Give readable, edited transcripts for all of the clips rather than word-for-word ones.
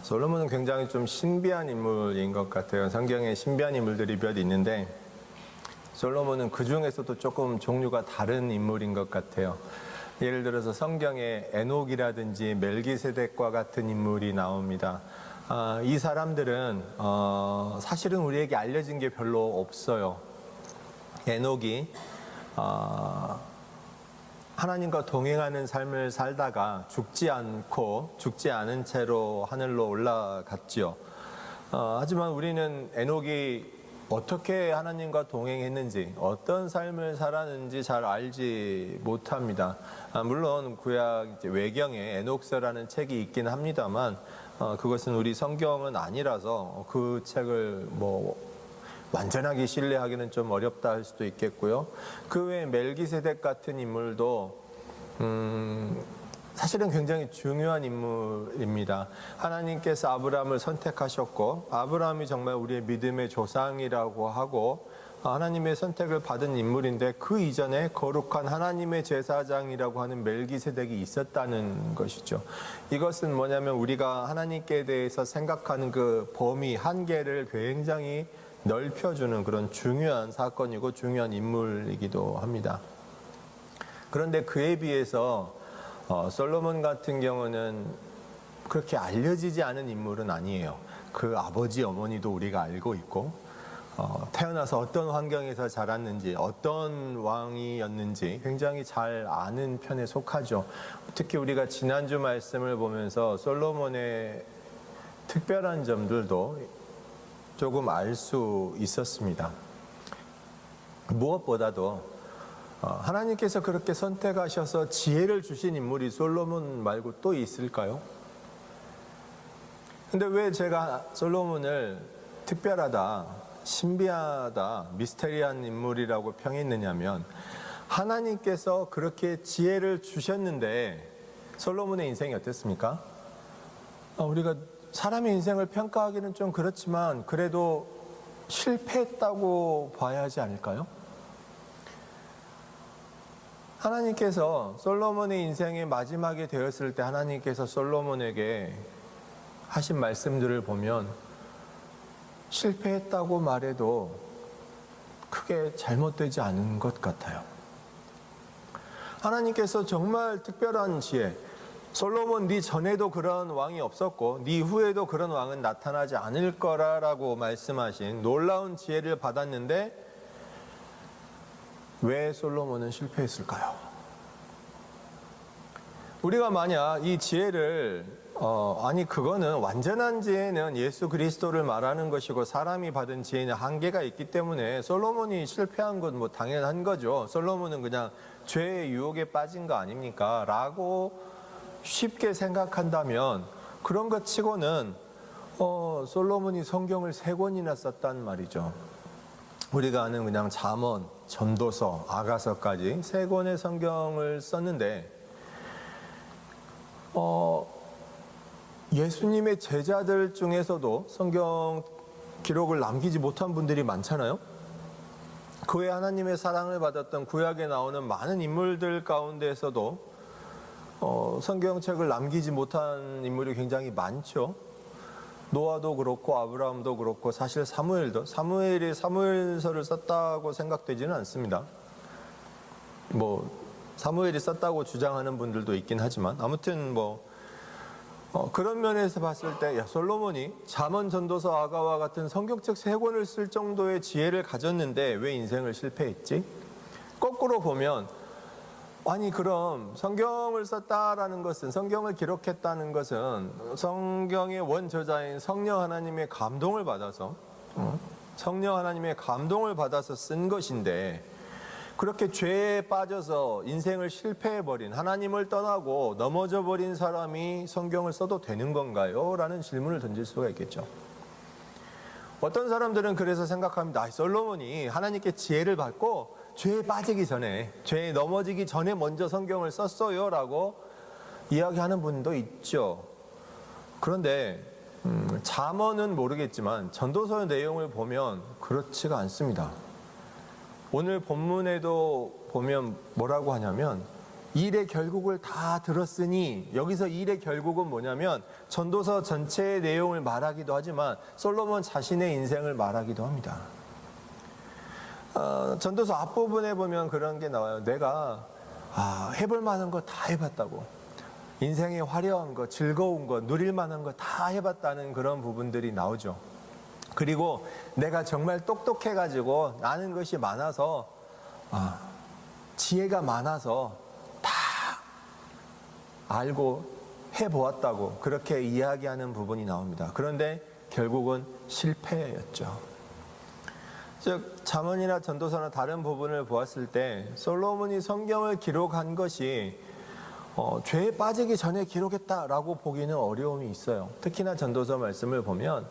솔로몬은 굉장히 좀 신비한 인물인 것 같아요. 성경에 신비한 인물들이 몇 있는데 솔로몬은 그 중에서도 조금 종류가 다른 인물인 것 같아요. 예를 들어서 성경에 에녹이라든지 멜기세덱과 같은 인물이 나옵니다. 이 사람들은 사실은 우리에게 알려진 게 별로 없어요. 에녹이 하나님과 동행하는 삶을 살다가 죽지 않은 채로 하늘로 올라갔지요. 하지만 우리는 에녹이 어떻게 하나님과 동행했는지, 어떤 삶을 살았는지 잘 알지 못합니다. 물론 구약 외경에 에녹서라는 책이 있긴 합니다만 그것은 우리 성경은 아니라서 그 책을 완전하게 신뢰하기는 좀 어렵다 할 수도 있겠고요. 그 외에 멜기세덱 같은 인물도 사실은 굉장히 중요한 인물입니다. 하나님께서 아브라함을 선택하셨고 아브라함이 정말 우리의 믿음의 조상이라고 하고 하나님의 선택을 받은 인물인데 그 이전에 거룩한 하나님의 제사장이라고 하는 멜기세덱이 있었다는 것이죠. 이것은 뭐냐면 우리가 하나님께 대해서 생각하는 그 범위, 한계를 굉장히 넓혀주는 그런 중요한 사건이고 중요한 인물이기도 합니다. 그런데 그에 비해서 솔로몬 같은 경우는 그렇게 알려지지 않은 인물은 아니에요. 그 아버지, 어머니도 우리가 알고 있고 태어나서 어떤 환경에서 자랐는지, 어떤 왕이었는지 굉장히 잘 아는 편에 속하죠. 특히 우리가 지난주 말씀을 보면서 솔로몬의 특별한 점들도 조금 알 수 있었습니다. 무엇보다도 하나님께서 그렇게 선택하셔서 지혜를 주신 인물이 솔로몬 말고 또 있을까요? 근데 왜 제가 솔로몬을 특별하다, 신비하다, 미스테리한 인물이라고 평했느냐면 하나님께서 그렇게 지혜를 주셨는데 솔로몬의 인생이 어땠습니까? 우리가 사람의 인생을 평가하기는 좀 그렇지만 그래도 실패했다고 봐야 하지 않을까요? 하나님께서 솔로몬의 인생의 마지막이 되었을 때 하나님께서 솔로몬에게 하신 말씀들을 보면 실패했다고 말해도 크게 잘못되지 않은 것 같아요. 하나님께서 정말 특별한 지혜, 솔로몬 네 전에도 그런 왕이 없었고 네 후에도 그런 왕은 나타나지 않을 거라고 말씀하신 놀라운 지혜를 받았는데 왜 솔로몬은 실패했을까요? 우리가 만약 이 지혜를 그거는 완전한 지혜는 예수 그리스도를 말하는 것이고 사람이 받은 지혜는 한계가 있기 때문에 솔로몬이 실패한 건 당연한 거죠. 솔로몬은 그냥 죄의 유혹에 빠진 거 아닙니까? 라고 쉽게 생각한다면 그런 것 치고는 솔로몬이 성경을 3권이나 썼단 말이죠. 우리가 아는 그냥 잠언, 전도서, 아가서까지 3권의 성경을 썼는데 예수님의 제자들 중에서도 성경 기록을 남기지 못한 분들이 많잖아요. 그 외에 하나님의 사랑을 받았던 구약에 나오는 많은 인물들 가운데에서도 성경책을 남기지 못한 인물이 굉장히 많죠. 노아도 그렇고 아브라함도 그렇고 사실 사무엘이 사무엘서를 썼다고 생각되지는 않습니다. 사무엘이 썼다고 주장하는 분들도 있긴 하지만 아무튼 그런 면에서 봤을 때 솔로몬이 잠언, 전도서, 아가와 같은 성경책 3권을 쓸 정도의 지혜를 가졌는데 왜 인생을 실패했지? 거꾸로 보면 그럼 성경을 썼다라는 것은, 성경을 기록했다는 것은 성경의 원저자인 성령 하나님의 감동을 받아서 쓴 것인데 그렇게 죄에 빠져서 인생을 실패해버린, 하나님을 떠나고 넘어져버린 사람이 성경을 써도 되는 건가요? 라는 질문을 던질 수가 있겠죠. 어떤 사람들은 그래서 생각합니다. 솔로몬이 하나님께 지혜를 받고 죄에 빠지기 전에, 죄에 넘어지기 전에 먼저 성경을 썼어요 라고 이야기하는 분도 있죠. 그런데 잠언은 모르겠지만 전도서의 내용을 보면 그렇지가 않습니다. 오늘 본문에도 보면 뭐라고 하냐면 일의 결국을 다 들었으니, 여기서 일의 결국은 뭐냐면 전도서 전체의 내용을 말하기도 하지만 솔로몬 자신의 인생을 말하기도 합니다. 전도서 앞부분에 보면 그런 게 나와요. 내가 해볼 만한 거 다 해봤다고, 인생의 화려한 거, 즐거운 거, 누릴 만한 거 다 해봤다는 그런 부분들이 나오죠. 그리고 내가 정말 똑똑해가지고 아는 것이 많아서, 지혜가 많아서 다 알고 해보았다고 그렇게 이야기하는 부분이 나옵니다. 그런데 결국은 실패였죠. 즉 잠언이나 전도서나 다른 부분을 보았을 때 솔로몬이 성경을 기록한 것이 죄에 빠지기 전에 기록했다라고 보기는 어려움이 있어요. 특히나 전도서 말씀을 보면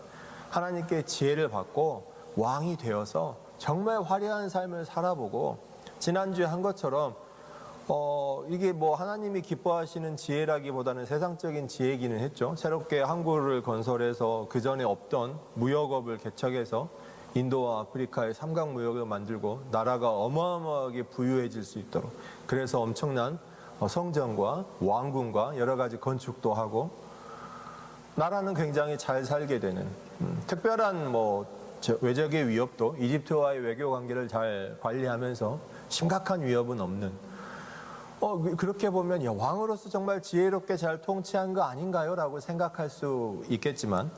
하나님께 지혜를 받고 왕이 되어서 정말 화려한 삶을 살아보고, 지난주에 한 것처럼 이게 뭐 하나님이 기뻐하시는 지혜라기보다는 세상적인 지혜이기는 했죠. 새롭게 항구를 건설해서 그 전에 없던 무역업을 개척해서 인도와 아프리카의 삼각 무역을 만들고 나라가 어마어마하게 부유해질 수 있도록, 그래서 엄청난 성전과 왕궁과 여러 가지 건축도 하고 나라는 굉장히 잘 살게 되는, 특별한 외적의 위협도, 이집트와의 외교 관계를 잘 관리하면서 심각한 위협은 없는, 그렇게 보면 왕으로서 정말 지혜롭게 잘 통치한 거 아닌가요? 라고 생각할 수 있겠지만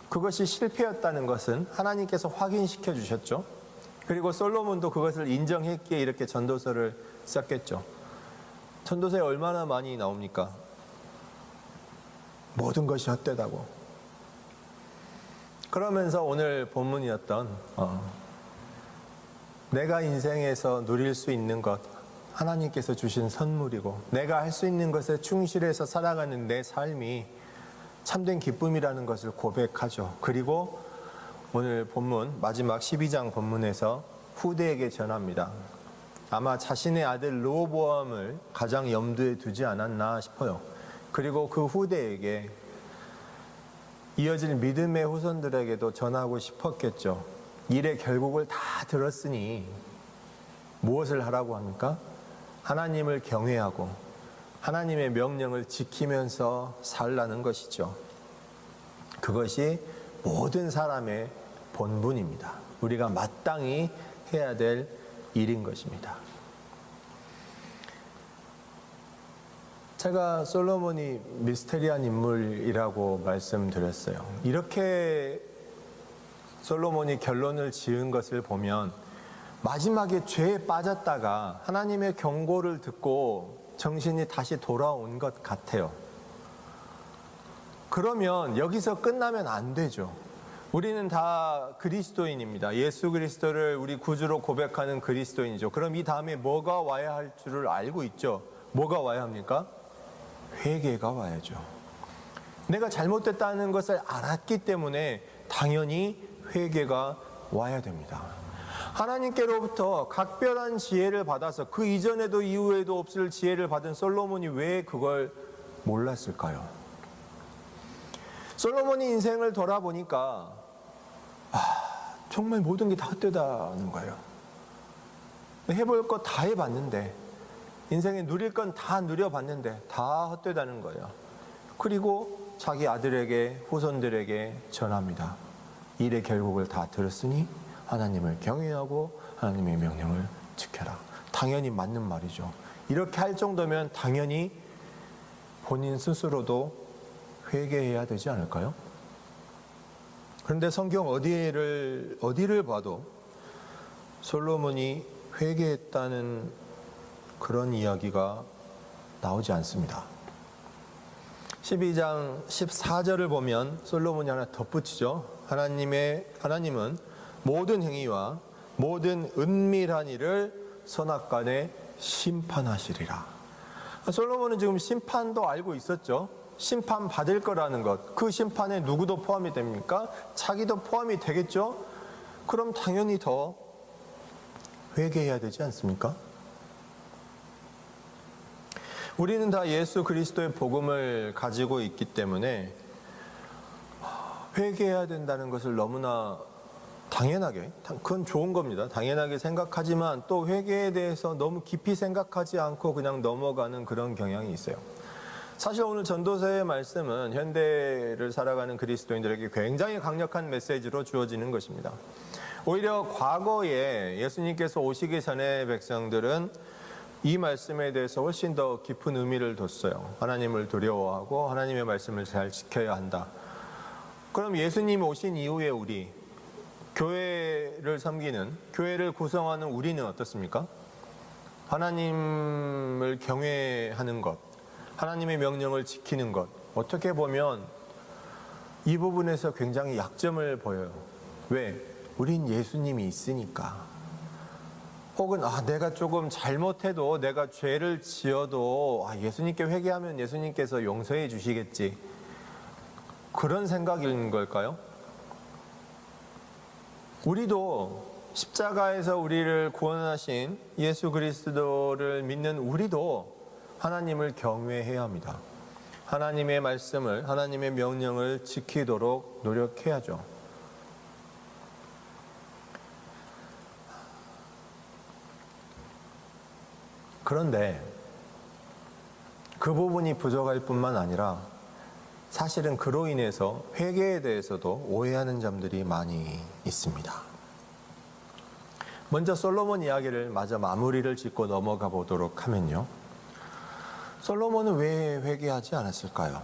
그것이 실패였다는 것은 하나님께서 확인시켜 주셨죠. 그리고 솔로몬도 그것을 인정했기에 이렇게 전도서를 썼겠죠. 전도서에 얼마나 많이 나옵니까? 모든 것이 헛되다고. 그러면서 오늘 본문이었던 내가 인생에서 누릴 수 있는 것, 하나님께서 주신 선물이고 내가 할 수 있는 것에 충실해서 살아가는 내 삶이 참된 기쁨이라는 것을 고백하죠. 그리고 오늘 본문 마지막 12장 본문에서 후대에게 전합니다. 아마 자신의 아들 르호보암을 가장 염두에 두지 않았나 싶어요. 그리고 그 후대에게 이어질 믿음의 후손들에게도 전하고 싶었겠죠. 일의 결국을 다 들었으니 무엇을 하라고 합니까? 하나님을 경외하고 하나님의 명령을 지키면서 살라는 것이죠. 그것이 모든 사람의 본분입니다. 우리가 마땅히 해야 될 일인 것입니다. 제가 솔로몬이 미스테리한 인물이라고 말씀드렸어요. 이렇게 솔로몬이 결론을 지은 것을 보면 마지막에 죄에 빠졌다가 하나님의 경고를 듣고 정신이 다시 돌아온 것 같아요. 그러면 여기서 끝나면 안 되죠. 우리는 다 그리스도인입니다. 예수 그리스도를 우리 구주로 고백하는 그리스도인이죠. 그럼 이 다음에 뭐가 와야 할 줄을 알고 있죠. 뭐가 와야 합니까? 회개가 와야죠. 내가 잘못됐다는 것을 알았기 때문에 당연히 회개가 와야 됩니다. 하나님께로부터 각별한 지혜를 받아서 그 이전에도 이후에도 없을 지혜를 받은 솔로몬이 왜 그걸 몰랐을까요? 솔로몬이 인생을 돌아보니까 정말 모든 게 다 헛되다는 거예요. 해볼 거 다 해봤는데, 인생에 누릴 건 다 누려봤는데 다 헛되다는 거예요. 그리고 자기 아들에게, 후손들에게 전합니다. 일의 결국을 다 들었으니 하나님을 경외하고 하나님의 명령을 지켜라. 당연히 맞는 말이죠. 이렇게 할 정도면 당연히 본인 스스로도 회개해야 되지 않을까요? 그런데 성경 어디를 봐도 솔로몬이 회개했다는 그런 이야기가 나오지 않습니다. 12장 14절을 보면 솔로몬이 하나 덧붙이죠. 하나님은 모든 행위와 모든 은밀한 일을 선악간에 심판하시리라. 솔로몬은 지금 심판도 알고 있었죠. 심판 받을 거라는 것. 그 심판에 누구도 포함이 됩니까? 자기도 포함이 되겠죠. 그럼 당연히 더 회개해야 되지 않습니까? 우리는 다 예수 그리스도의 복음을 가지고 있기 때문에 회개해야 된다는 것을 너무나 당연하게, 그건 좋은 겁니다. 당연하게 생각하지만 또 회개에 대해서 너무 깊이 생각하지 않고 그냥 넘어가는 그런 경향이 있어요. 사실 오늘 전도서의 말씀은 현대를 살아가는 그리스도인들에게 굉장히 강력한 메시지로 주어지는 것입니다. 오히려 과거에 예수님께서 오시기 전에 백성들은 이 말씀에 대해서 훨씬 더 깊은 의미를 뒀어요. 하나님을 두려워하고 하나님의 말씀을 잘 지켜야 한다. 그럼 예수님 오신 이후에 우리 교회를 섬기는, 교회를 구성하는 우리는 어떻습니까? 하나님을 경외하는 것, 하나님의 명령을 지키는 것, 어떻게 보면 이 부분에서 굉장히 약점을 보여요. 왜? 우린 예수님이 있으니까. 혹은 내가 조금 잘못해도, 내가 죄를 지어도 예수님께 회개하면 예수님께서 용서해 주시겠지, 그런 생각인 걸까요? 우리도 십자가에서 우리를 구원하신 예수 그리스도를 믿는 우리도 하나님을 경외해야 합니다. 하나님의 말씀을, 하나님의 명령을 지키도록 노력해야죠. 그런데 그 부분이 부족할 뿐만 아니라 사실은 그로 인해서 회개에 대해서도 오해하는 점들이 많이 있습니다. 먼저 솔로몬 이야기를 마저 마무리를 짓고 넘어가 보도록 하면요. 솔로몬은 왜 회개하지 않았을까요?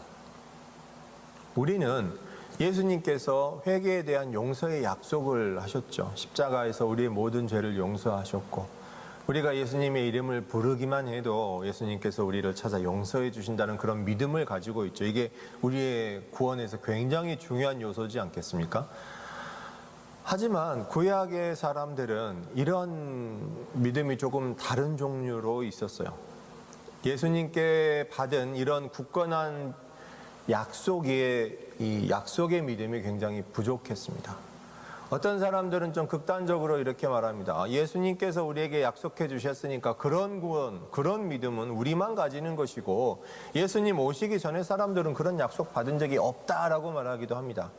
우리는 예수님께서 회개에 대한 용서의 약속을 하셨죠. 십자가에서 우리의 모든 죄를 용서하셨고, 우리가 예수님의 이름을 부르기만 해도 예수님께서 우리를 찾아 용서해 주신다는 그런 믿음을 가지고 있죠. 이게 우리의 구원에서 굉장히 중요한 요소지 않겠습니까? 하지만 구약의 사람들은 이런 믿음이 조금 다른 종류로 있었어요. 예수님께 받은 이런 굳건한 이 약속의 믿음이 굉장히 부족했습니다. 어떤 사람들은 좀 극단적으로 이렇게 말합니다. 예수님께서 우리에게 약속해 주셨으니까 그런 구원, 그런 믿음은 우리만 가지는 것이고 예수님 오시기 전에 사람들은 그런 약속 받은 적이 없다라고 말하기도 합니다.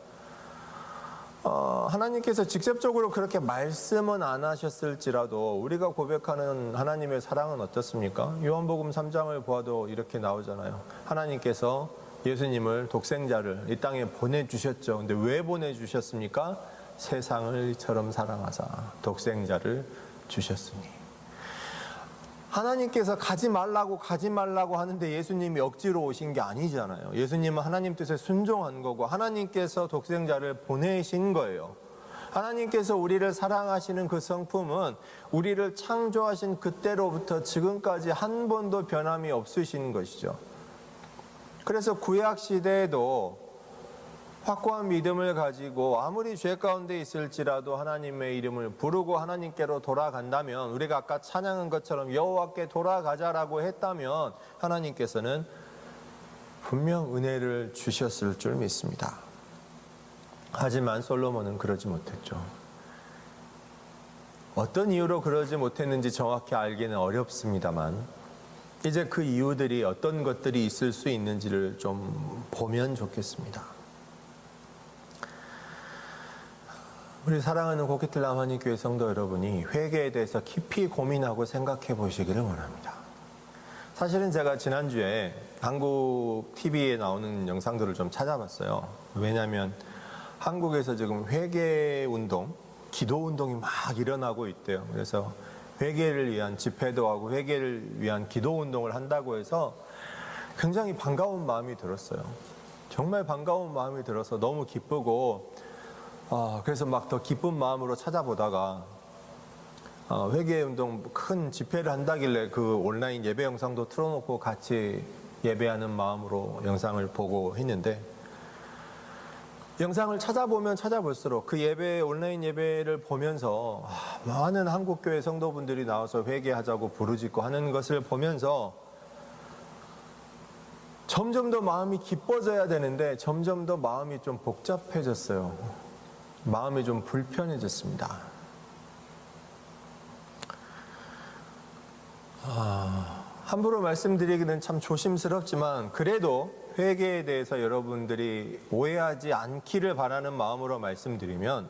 하나님께서 직접적으로 그렇게 말씀은 안 하셨을지라도 우리가 고백하는 하나님의 사랑은 어떻습니까? 요한복음 3장을 보아도 이렇게 나오잖아요. 하나님께서 예수님을 독생자를 이 땅에 보내주셨죠. 근데 왜 보내주셨습니까? 세상을 이처럼 사랑하사 독생자를 주셨으니. 하나님께서 가지 말라고 하는데 예수님이 억지로 오신 게 아니잖아요. 예수님은 하나님 뜻에 순종한 거고 하나님께서 독생자를 보내신 거예요. 하나님께서 우리를 사랑하시는 그 성품은 우리를 창조하신 그때로부터 지금까지 한 번도 변함이 없으신 것이죠. 그래서 구약 시대에도 확고한 믿음을 가지고 아무리 죄 가운데 있을지라도 하나님의 이름을 부르고 하나님께로 돌아간다면, 우리가 아까 찬양한 것처럼 여호와께 돌아가자라고 했다면 하나님께서는 분명 은혜를 주셨을 줄 믿습니다. 하지만 솔로몬은 그러지 못했죠. 어떤 이유로 그러지 못했는지 정확히 알기는 어렵습니다만 이제 그 이유들이 어떤 것들이 있을 수 있는지를 좀 보면 좋겠습니다. 우리 사랑하는 고키틀 하나님 교회 성도 여러분이 회개에 대해서 깊이 고민하고 생각해 보시기를 원합니다. 사실은 제가 지난주에 한국 TV에 나오는 영상들을 좀 찾아봤어요. 왜냐하면 한국에서 지금 회개 운동, 기도 운동이 막 일어나고 있대요. 그래서 회개를 위한 집회도 하고 회개를 위한 기도 운동을 한다고 해서 굉장히 반가운 마음이 들었어요. 정말 반가운 마음이 들어서 너무 기쁘고, 그래서 막 더 기쁜 마음으로 찾아보다가 회개운동 큰 집회를 한다길래 그 온라인 예배 영상도 틀어놓고 같이 예배하는 마음으로 영상을 보고 했는데, 영상을 찾아보면 찾아볼수록 그 예배, 온라인 예배를 보면서 많은 한국교회 성도분들이 나와서 회개하자고 부르짖고 하는 것을 보면서 점점 더 마음이 기뻐져야 되는데 점점 더 마음이 좀 복잡해졌어요. 마음이 좀 불편해졌습니다. 함부로 말씀드리기는 참 조심스럽지만 그래도 회개에 대해서 여러분들이 오해하지 않기를 바라는 마음으로 말씀드리면,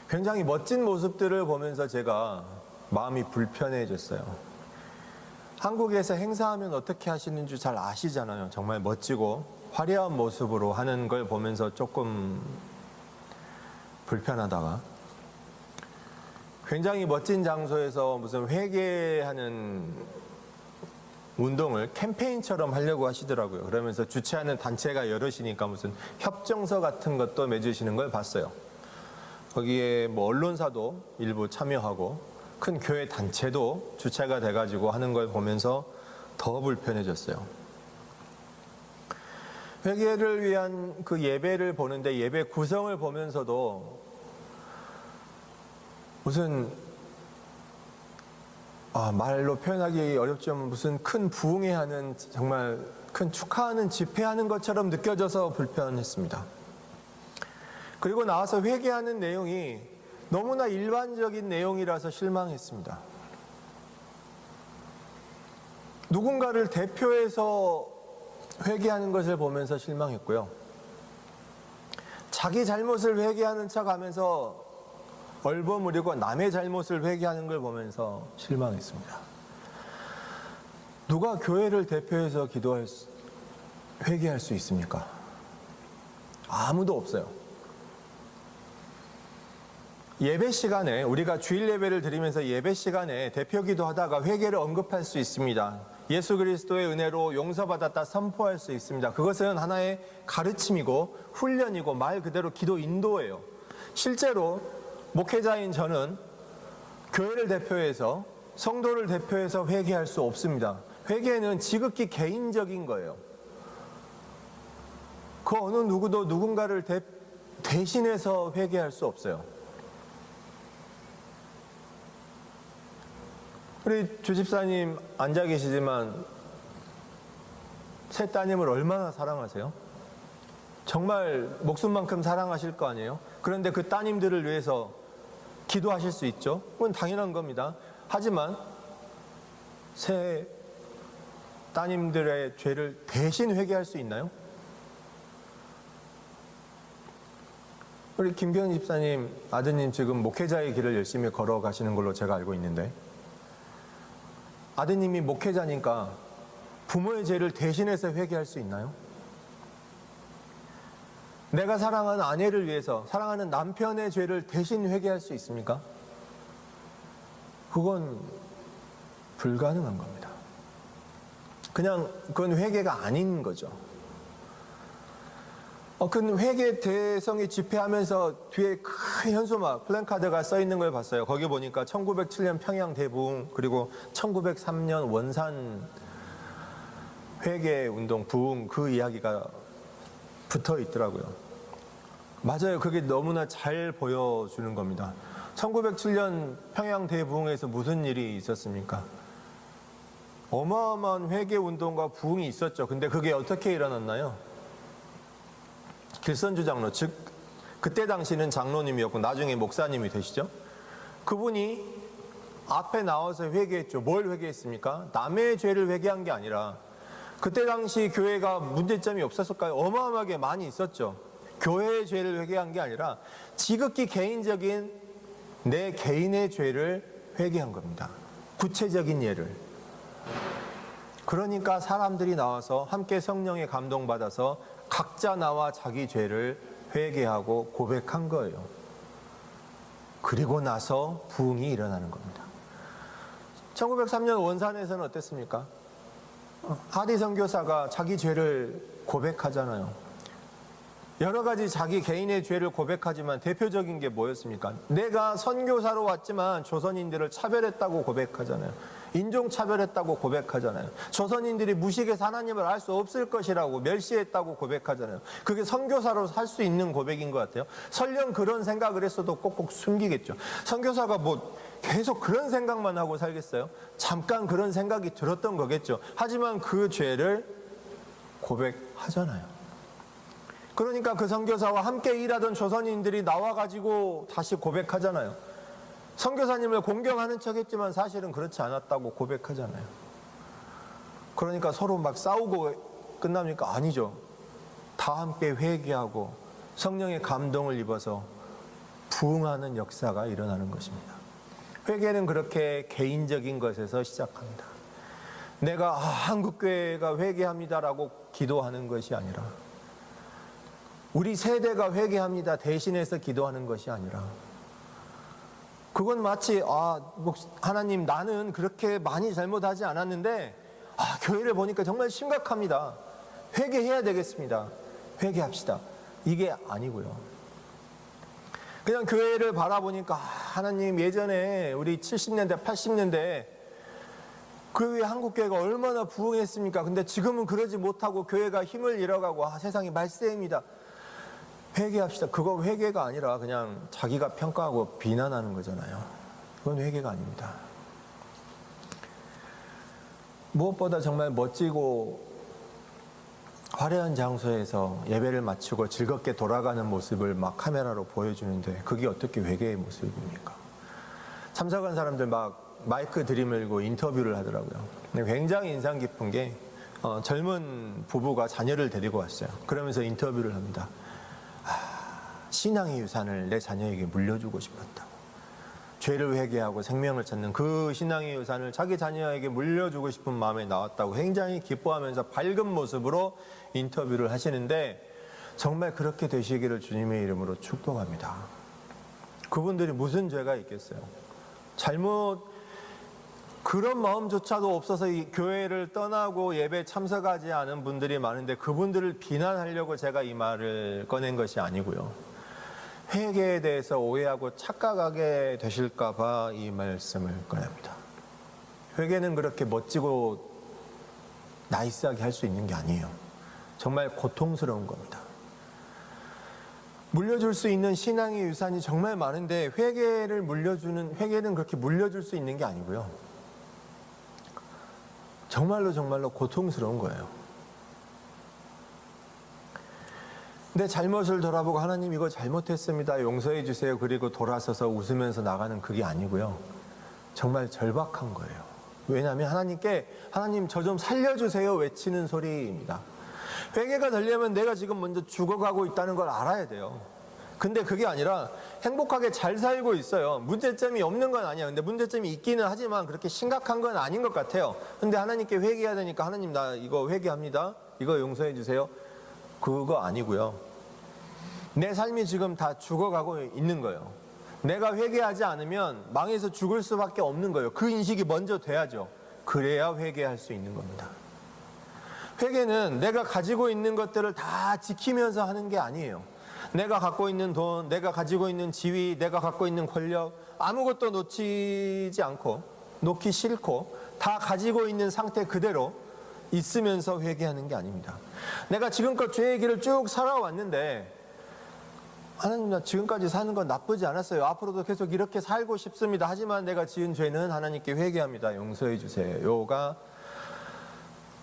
굉장히 멋진 모습들을 보면서 제가 마음이 불편해졌어요. 한국에서 행사하면 어떻게 하시는 줄 잘 아시잖아요. 정말 멋지고 화려한 모습으로 하는 걸 보면서 조금 불편하다가, 굉장히 멋진 장소에서 무슨 회개하는 운동을 캠페인처럼 하려고 하시더라고요. 그러면서 주최하는 단체가 여럿이니까 무슨 협정서 같은 것도 맺으시는 걸 봤어요. 거기에 뭐 언론사도 일부 참여하고 큰 교회 단체도 주체가 돼가지고 하는 걸 보면서 더 불편해졌어요. 회개를 위한 그 예배를 보는데 예배 구성을 보면서도 무슨 말로 표현하기 어렵지만 무슨 큰 부흥회하는, 정말 큰 축하하는 집회하는 것처럼 느껴져서 불편했습니다. 그리고 나와서 회개하는 내용이 너무나 일반적인 내용이라서 실망했습니다. 누군가를 대표해서 회개하는 것을 보면서 실망했고요. 자기 잘못을 회개하는 척 하면서 얼버무리고 남의 잘못을 회개하는 걸 보면서 실망했습니다. 누가 교회를 대표해서 회개할 수 있습니까? 아무도 없어요. 예배 시간에, 우리가 주일 예배를 드리면서 예배 시간에 대표 기도하다가 회개를 언급할 수 있습니다. 예수 그리스도의 은혜로 용서받았다 선포할 수 있습니다. 그것은 하나의 가르침이고 훈련이고 말 그대로 기도 인도예요. 실제로 목회자인 저는 교회를 대표해서, 성도를 대표해서 회개할 수 없습니다. 회개는 지극히 개인적인 거예요. 그 어느 누구도 누군가를 대신해서 회개할 수 없어요. 우리 주집사님 앉아 계시지만 세 따님을 얼마나 사랑하세요? 정말 목숨만큼 사랑하실 거 아니에요? 그런데 그 따님들을 위해서 기도하실 수 있죠? 그건 당연한 겁니다. 하지만 세 따님들의 죄를 대신 회개할 수 있나요? 우리 김기현 집사님 아드님 지금 목회자의 길을 열심히 걸어가시는 걸로 제가 알고 있는데, 아드님이 목회자니까 부모의 죄를 대신해서 회개할 수 있나요? 내가 사랑하는 아내를 위해서 사랑하는 남편의 죄를 대신 회개할 수 있습니까? 그건 불가능한 겁니다. 그건 회개가 아닌 거죠. 그 회개 대성이 집회하면서 뒤에 큰 현수막, 플랜카드가 써 있는 걸 봤어요. 거기 보니까 1907년 평양 대부흥, 그리고 1903년 원산 회개 운동 부흥, 그 이야기가 붙어 있더라고요. 맞아요. 그게 너무나 잘 보여주는 겁니다. 1907년 평양 대부흥에서 무슨 일이 있었습니까? 어마어마한 회개 운동과 부흥이 있었죠. 근데 그게 어떻게 일어났나요? 길선주 장로, 즉 그때 당시는 장로님이었고 나중에 목사님이 되시죠. 그분이 앞에 나와서 회개했죠. 뭘 회개했습니까? 남의 죄를 회개한 게 아니라, 그때 당시 교회가 문제점이 없었을까요? 어마어마하게 많이 있었죠. 교회의 죄를 회개한 게 아니라 지극히 개인적인 내 개인의 죄를 회개한 겁니다. 구체적인 예를. 그러니까 사람들이 나와서 함께 성령에 감동받아서 각자 나와 자기 죄를 회개하고 고백한 거예요. 그리고 나서 부흥이 일어나는 겁니다. 1903년 원산에서는 어땠습니까? 하디 선교사가 자기 죄를 고백하잖아요. 여러 가지 자기 개인의 죄를 고백하지만 대표적인 게 뭐였습니까? 내가 선교사로 왔지만 조선인들을 차별했다고 고백하잖아요. 인종차별했다고 고백하잖아요. 조선인들이 무식해서 하나님을 알 수 없을 것이라고 멸시했다고 고백하잖아요. 그게 선교사로 살 수 있는 고백인 것 같아요. 설령 그런 생각을 했어도 꼭꼭 숨기겠죠. 선교사가 계속 그런 생각만 하고 살겠어요? 잠깐 그런 생각이 들었던 거겠죠. 하지만 그 죄를 고백하잖아요. 그러니까 그 선교사와 함께 일하던 조선인들이 나와가지고 다시 고백하잖아요. 선교사님을 공경하는 척했지만 사실은 그렇지 않았다고 고백하잖아요. 그러니까 서로 막 싸우고 끝납니까? 아니죠. 다 함께 회개하고 성령의 감동을 입어서 부흥하는 역사가 일어나는 것입니다. 회개는 그렇게 개인적인 것에서 시작합니다. 내가 한국교회가 회개합니다라고 기도하는 것이 아니라, 우리 세대가 회개합니다 대신해서 기도하는 것이 아니라, 그건 마치 하나님, 나는 그렇게 많이 잘못하지 않았는데 교회를 보니까 정말 심각합니다. 회개해야 되겠습니다. 회개합시다. 이게 아니고요. 그냥 교회를 바라보니까 하나님, 예전에 우리 70년대 80년대 그 한국교회가 얼마나 부흥했습니까? 근데 지금은 그러지 못하고 교회가 힘을 잃어가고 세상이 말세입니다. 회개합시다. 그거 회개가 아니라 그냥 자기가 평가하고 비난하는 거잖아요. 그건 회개가 아닙니다. 무엇보다 정말 멋지고 화려한 장소에서 예배를 마치고 즐겁게 돌아가는 모습을 막 카메라로 보여주는데, 그게 어떻게 회개의 모습입니까? 참석한 사람들 막 마이크 들이밀고 인터뷰를 하더라고요. 근데 굉장히 인상 깊은 게 젊은 부부가 자녀를 데리고 왔어요. 그러면서 인터뷰를 합니다. 신앙의 유산을 내 자녀에게 물려주고 싶었다고. 죄를 회개하고 생명을 찾는 그 신앙의 유산을 자기 자녀에게 물려주고 싶은 마음에 나왔다고 굉장히 기뻐하면서 밝은 모습으로 인터뷰를 하시는데, 정말 그렇게 되시기를 주님의 이름으로 축복합니다. 그분들이 무슨 죄가 있겠어요? 그런 마음조차도 없어서 이 교회를 떠나고 예배 참석하지 않은 분들이 많은데, 그분들을 비난하려고 제가 이 말을 꺼낸 것이 아니고요. 회개에 대해서 오해하고 착각하게 되실까 봐 이 말씀을 꺼냅니다. 회개는 그렇게 멋지고 나이스하게 할 수 있는 게 아니에요. 정말 고통스러운 겁니다. 물려줄 수 있는 신앙의 유산이 정말 많은데, 회개는 그렇게 물려줄 수 있는 게 아니고요. 정말로 고통스러운 거예요. 내 잘못을 돌아보고 하나님 이거 잘못했습니다, 용서해 주세요, 그리고 돌아서서 웃으면서 나가는 그게 아니고요. 정말 절박한 거예요. 왜냐하면 하나님 저 좀 살려주세요 외치는 소리입니다. 회개가 되려면 내가 지금 먼저 죽어가고 있다는 걸 알아야 돼요. 근데 그게 아니라 행복하게 잘 살고 있어요. 문제점이 없는 건 아니야. 근데 문제점이 있기는 하지만 그렇게 심각한 건 아닌 것 같아요. 근데 하나님께 회개해야 되니까, 하나님 나 이거 회개합니다, 이거 용서해 주세요, 그거 아니고요. 내 삶이 지금 다 죽어가고 있는 거예요. 내가 회개하지 않으면 망해서 죽을 수밖에 없는 거예요. 그 인식이 먼저 돼야죠. 그래야 회개할 수 있는 겁니다. 회개는 내가 가지고 있는 것들을 다 지키면서 하는 게 아니에요. 내가 갖고 있는 돈, 내가 가지고 있는 지위, 내가 갖고 있는 권력, 아무것도 놓기 싫고 다 가지고 있는 상태 그대로 있으면서 회개하는 게 아닙니다. 내가 지금껏 죄의 길을 쭉 살아왔는데, 하나님 나 지금까지 사는 건 나쁘지 않았어요, 앞으로도 계속 이렇게 살고 싶습니다, 하지만 내가 지은 죄는 하나님께 회개합니다, 용서해 주세요가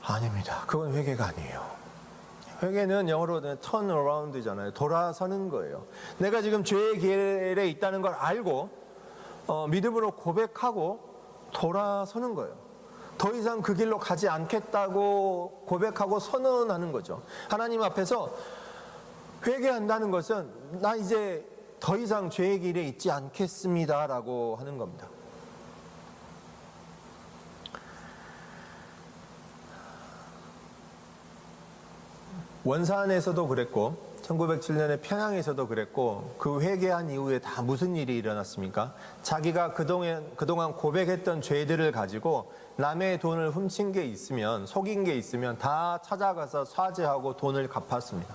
아닙니다. 그건 회개가 아니에요. 회개는 영어로 turn around잖아요. 돌아서는 거예요. 내가 지금 죄의 길에 있다는 걸 알고 믿음으로 고백하고 돌아서는 거예요. 더 이상 그 길로 가지 않겠다고 고백하고 선언하는 거죠. 하나님 앞에서 회개한다는 것은 나 이제 더 이상 죄의 길에 있지 않겠습니다라고 하는 겁니다. 원산에서도 그랬고 1907년에 평양에서도 그랬고, 그 회개한 이후에 다 무슨 일이 일어났습니까? 자기가 그동안 고백했던 죄들을 가지고 남의 돈을 훔친 게 있으면, 속인 게 있으면 다 찾아가서 사죄하고 돈을 갚았습니다.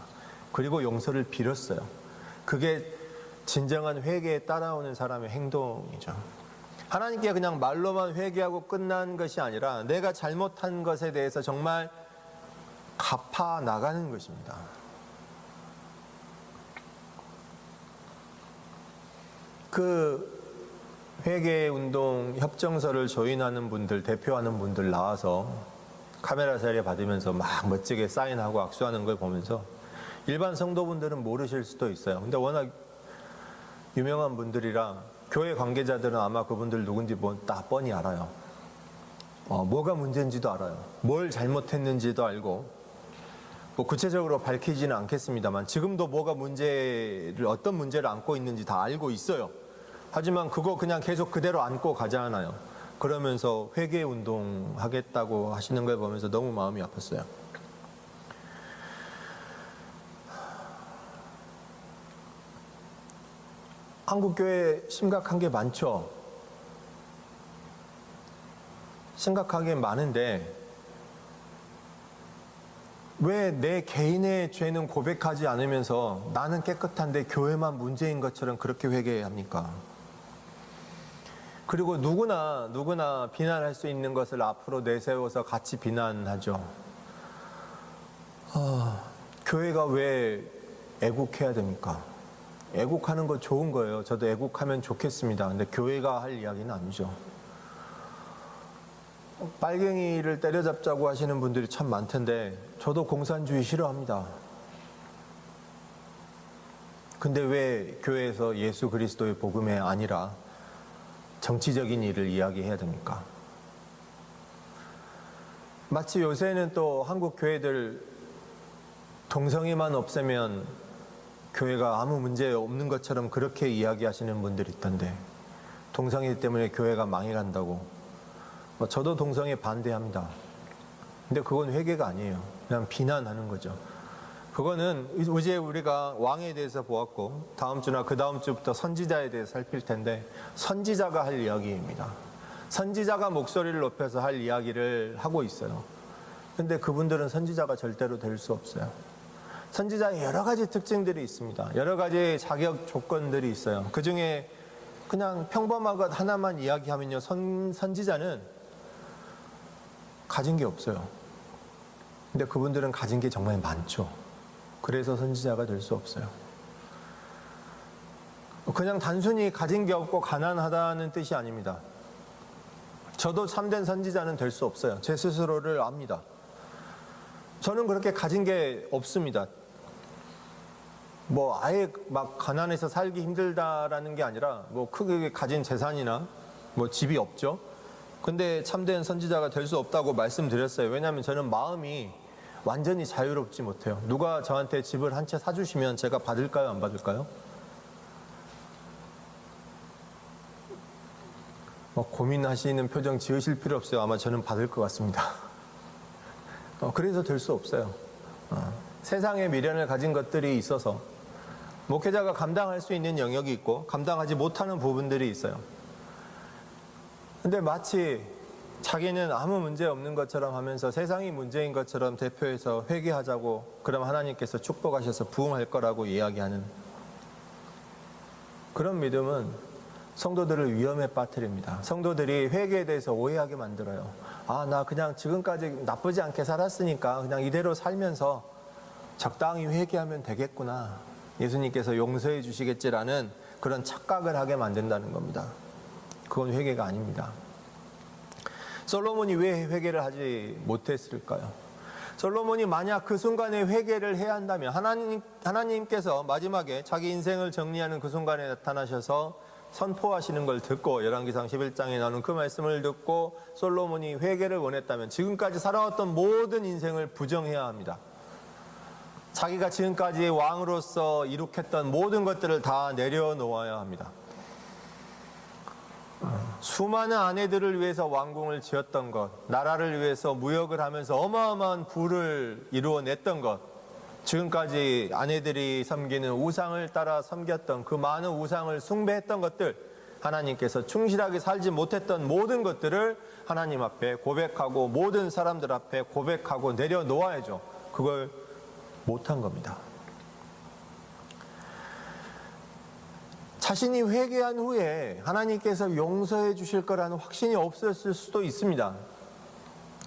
그리고 용서를 빌었어요. 그게 진정한 회개에 따라오는 사람의 행동이죠. 하나님께 그냥 말로만 회개하고 끝난 것이 아니라 내가 잘못한 것에 대해서 정말 갚아 나가는 것입니다. 그 회개운동 협정서를 조인하는 분들, 대표하는 분들 나와서 카메라 자리에 받으면서 막 멋지게 사인하고 악수하는 걸 보면서 일반 성도분들은 모르실 수도 있어요. 근데 워낙 유명한 분들이라 교회 관계자들은 아마 그분들 누군지 다 뻔히 알아요. 뭐가 문제인지도 알아요. 뭘 잘못했는지도 알고. 뭐 구체적으로 밝히지는 않겠습니다만 지금도 뭐가 어떤 문제를 안고 있는지 다 알고 있어요. 하지만 그거 그냥 계속 그대로 안고 가잖아요. 그러면서 회개 운동하겠다고 하시는 걸 보면서 너무 마음이 아팠어요. 한국 교회 심각한 게 많죠. 심각하게 많은데 왜 내 개인의 죄는 고백하지 않으면서 나는 깨끗한데 교회만 문제인 것처럼 그렇게 회개해야 합니까? 그리고 누구나 비난할 수 있는 것을 앞으로 내세워서 같이 비난하죠. 교회가 왜 애국해야 됩니까? 애국하는 거 좋은 거예요. 저도 애국하면 좋겠습니다. 근데 교회가 할 이야기는 아니죠. 빨갱이를 때려잡자고 하시는 분들이 참 많던데 저도 공산주의 싫어합니다. 근데 왜 교회에서 예수 그리스도의 복음이 아니라 정치적인 일을 이야기해야 됩니까? 마치 요새는 또 한국 교회들 동성애만 없애면 교회가 아무 문제 없는 것처럼 그렇게 이야기하시는 분들이 있던데 동성애 때문에 교회가 망해간다고. 저도 동성애 반대합니다. 근데 그건 회개가 아니에요. 그냥 비난하는 거죠. 그거는 이제 우리가 왕에 대해서 보았고 다음 주나 그 다음 주부터 선지자에 대해서 살필 텐데 선지자가 할 이야기입니다. 선지자가 목소리를 높여서 할 이야기를 하고 있어요. 근데 그분들은 선지자가 절대로 될 수 없어요. 선지자의 여러 가지 특징들이 있습니다. 여러 가지 자격 조건들이 있어요. 그 중에 그냥 평범한 것 하나만 이야기하면요, 선지자는 가진 게 없어요. 근데 그분들은 가진 게 정말 많죠. 그래서 선지자가 될 수 없어요. 그냥 단순히 가진 게 없고 가난하다는 뜻이 아닙니다. 저도 참된 선지자는 될 수 없어요. 제 스스로를 압니다. 저는 그렇게 가진 게 없습니다. 뭐 아예 막 가난해서 살기 힘들다라는 게 아니라 뭐 크게 가진 재산이나 뭐 집이 없죠. 근데 참된 선지자가 될 수 없다고 말씀드렸어요. 왜냐하면 저는 마음이 완전히 자유롭지 못해요. 누가 저한테 집을 한 채 사주시면 제가 받을까요? 안 받을까요? 고민하시는 표정 지으실 필요 없어요. 아마 저는 받을 것 같습니다. 그래서 될 수 없어요. 세상에 미련을 가진 것들이 있어서 목회자가 감당할 수 있는 영역이 있고 감당하지 못하는 부분들이 있어요. 근데 마치 자기는 아무 문제 없는 것처럼 하면서 세상이 문제인 것처럼 대표해서 회개하자고 그럼 하나님께서 축복하셔서 부응할 거라고 이야기하는 그런 믿음은 성도들을 위험에 빠뜨립니다. 성도들이 회개에 대해서 오해하게 만들어요. 나 그냥 지금까지 나쁘지 않게 살았으니까 그냥 이대로 살면서 적당히 회개하면 되겠구나. 예수님께서 용서해 주시겠지라는 그런 착각을 하게 만든다는 겁니다. 그건 회개가 아닙니다. 솔로몬이 왜 회개를 하지 못했을까요? 솔로몬이 만약 그 순간에 회개를 해야 한다면 하나님께서 마지막에 자기 인생을 정리하는 그 순간에 나타나셔서 선포하시는 걸 듣고 열왕기상 11장에 나오는 그 말씀을 듣고 솔로몬이 회개를 원했다면 지금까지 살아왔던 모든 인생을 부정해야 합니다. 자기가 지금까지 왕으로서 이룩했던 모든 것들을 다 내려놓아야 합니다. 수많은 아내들을 위해서 왕궁을 지었던 것, 나라를 위해서 무역을 하면서 어마어마한 부를 이루어냈던 것, 지금까지 아내들이 섬기는 우상을 따라 섬겼던 그 많은 우상을 숭배했던 것들, 하나님께서 충실하게 살지 못했던 모든 것들을 하나님 앞에 고백하고 모든 사람들 앞에 고백하고 내려놓아야죠. 그걸 못한 겁니다. 자신이 회개한 후에 하나님께서 용서해 주실 거라는 확신이 없었을 수도 있습니다.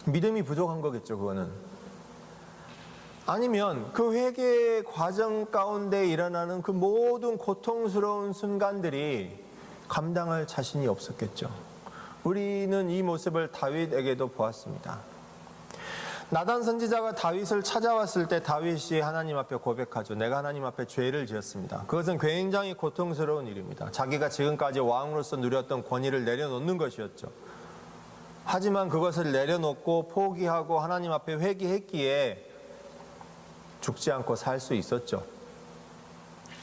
믿음이 부족한 거겠죠, 그거는. 아니면 그 회개 과정 가운데 일어나는 그 모든 고통스러운 순간들이 감당할 자신이 없었겠죠. 우리는 이 모습을 다윗에게도 보았습니다. 나단 선지자가 다윗을 찾아왔을 때 다윗이 하나님 앞에 고백하죠. 내가 하나님 앞에 죄를 지었습니다. 그것은 굉장히 고통스러운 일입니다. 자기가 지금까지 왕으로서 누렸던 권위를 내려놓는 것이었죠. 하지만 그것을 내려놓고 포기하고 하나님 앞에 회개했기에 죽지 않고 살 수 있었죠.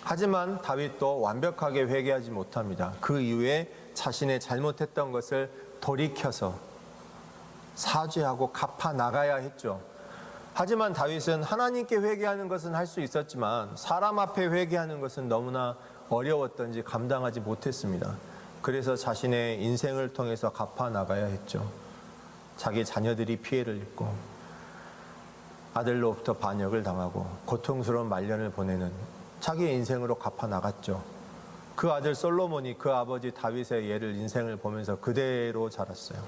하지만 다윗도 완벽하게 회개하지 못합니다. 그 이후에 자신의 잘못했던 것을 돌이켜서 사죄하고 갚아 나가야 했죠. 하지만 다윗은 하나님께 회개하는 것은 할 수 있었지만 사람 앞에 회개하는 것은 너무나 어려웠던지 감당하지 못했습니다. 그래서 자신의 인생을 통해서 갚아 나가야 했죠. 자기 자녀들이 피해를 입고 아들로부터 반역을 당하고 고통스러운 말년을 보내는 자기의 인생으로 갚아 나갔죠. 그 아들 솔로몬이 그 아버지 다윗의 예를 인생을 보면서 그대로 자랐어요.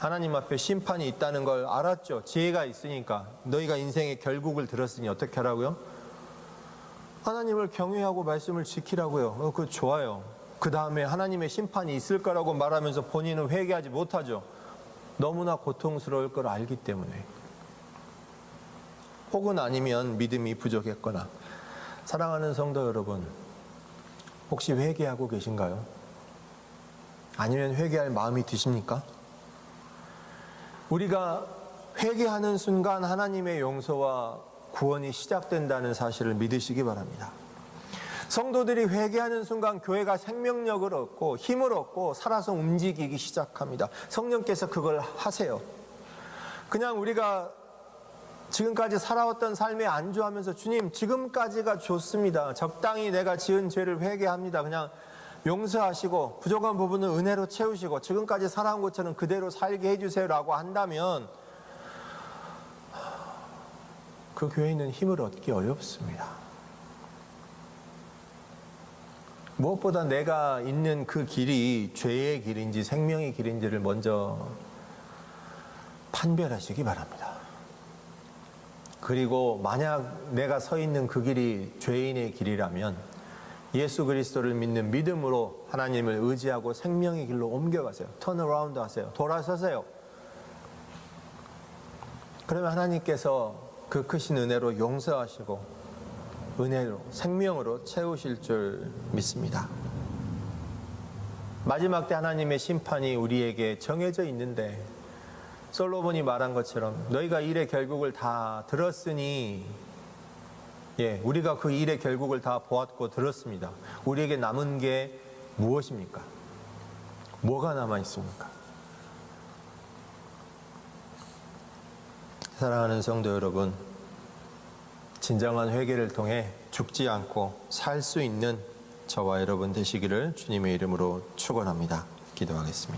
하나님 앞에 심판이 있다는 걸 알았죠. 지혜가 있으니까. 너희가 인생의 결국을 들었으니 어떻게 하라고요? 하나님을 경외하고 말씀을 지키라고요. 그거 좋아요. 그 다음에 하나님의 심판이 있을 거라고 말하면서 본인은 회개하지 못하죠. 너무나 고통스러울 걸 알기 때문에. 혹은 아니면 믿음이 부족했거나. 사랑하는 성도 여러분, 혹시 회개하고 계신가요? 아니면 회개할 마음이 드십니까? 우리가 회개하는 순간 하나님의 용서와 구원이 시작된다는 사실을 믿으시기 바랍니다. 성도들이 회개하는 순간 교회가 생명력을 얻고 힘을 얻고 살아서 움직이기 시작합니다. 성령께서 그걸 하세요. 그냥 우리가 지금까지 살아왔던 삶에 안주하면서 주님 지금까지가 좋습니다. 적당히 내가 지은 죄를 회개합니다. 그냥 용서하시고 부족한 부분은 은혜로 채우시고 지금까지 살아온 것처럼 그대로 살게 해주세요라고 한다면 그 교회는 힘을 얻기 어렵습니다. 무엇보다 내가 있는 그 길이 죄의 길인지 생명의 길인지를 먼저 판별하시기 바랍니다. 그리고 만약 내가 서 있는 그 길이 죄인의 길이라면 예수 그리스도를 믿는 믿음으로 하나님을 의지하고 생명의 길로 옮겨가세요. 턴어라운드 하세요. 돌아서세요. 그러면 하나님께서 그 크신 은혜로 용서하시고 은혜로 생명으로 채우실 줄 믿습니다. 마지막 때 하나님의 심판이 우리에게 정해져 있는데 솔로몬이 말한 것처럼 너희가 일의 결국을 다 들었으니 우리가 그 일의 결국을 다 보았고 들었습니다. 우리에게 남은 게 무엇입니까? 뭐가 남아 있습니까? 사랑하는 성도 여러분, 진정한 회개를 통해 죽지 않고 살 수 있는 저와 여러분 되시기를 주님의 이름으로 축원합니다. 기도하겠습니다.